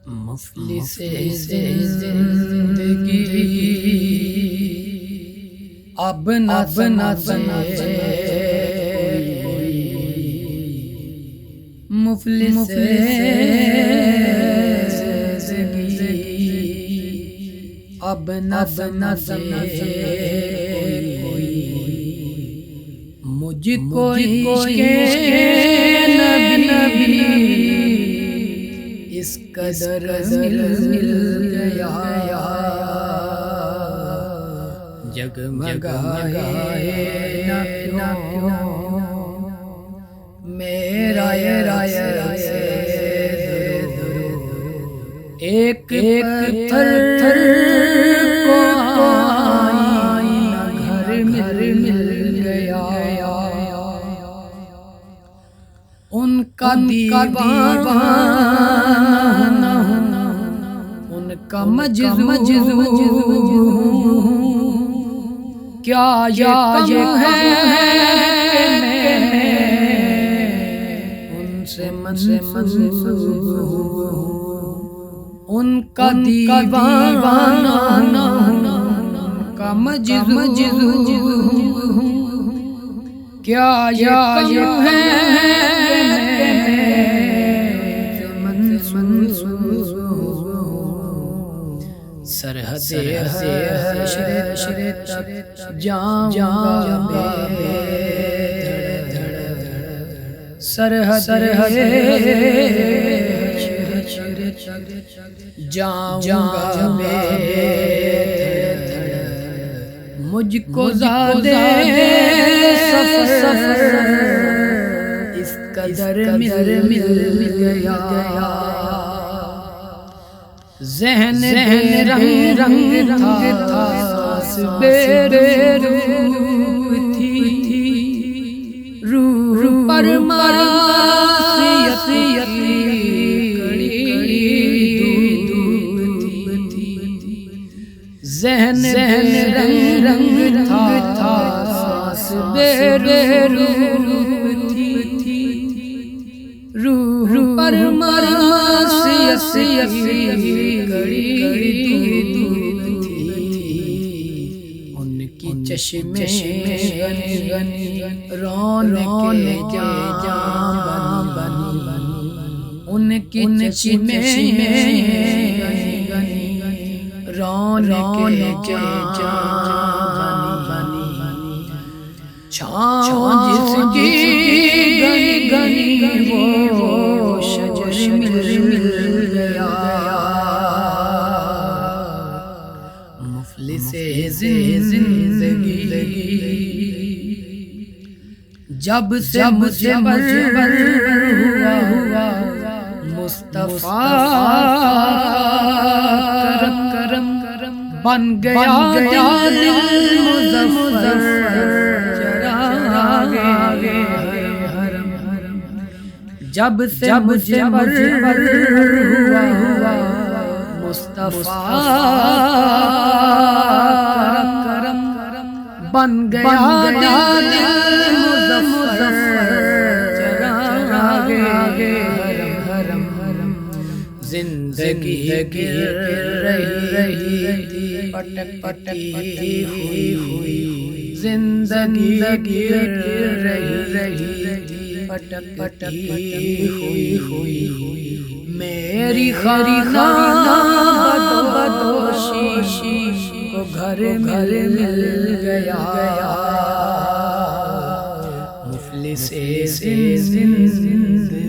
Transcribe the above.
مفلس زندگی اب نہ سمجھے مفلس زندگی اب نہ سمجھے مجھ کو عشق نبی اس قدر مل گیا جگمگائے نہ کیوں میرا ایک پتھر کو آئینہ گھر مل گیا ان کا دیوانہ ان کا مجذوب کیا یہ ہے ان سے منسوب ان کا دیوانہ ان کا مجذوب کیا یہ ہے سرحد حشر تک جاؤں گا سرحد جاؤں گا مجھ کو زیادہ سفر اس قدر مل گیا ذہن رنگ تھا بے روح تھی روح پر معصیت ذہن رنگ تھا بے روح تھی روح پر معصیت ان کی چشمے رونق جان ان کی چشمے رونق جان چھاؤں جس کی گنی وہ شجر مل گیا مفلس زندگی جب سے مجھے ہوا مصطفیٰ کرم بن گیا دل مظفر جب سے مجھے ہوا مصطفیٰ کرم بن گیا دل مظفر زندگی گر رہی پٹکی ہوئی زندگی گر رہی پٹکی ہوئی میری خانہ بدوشی کو گھر مل گیا مفلس زندگی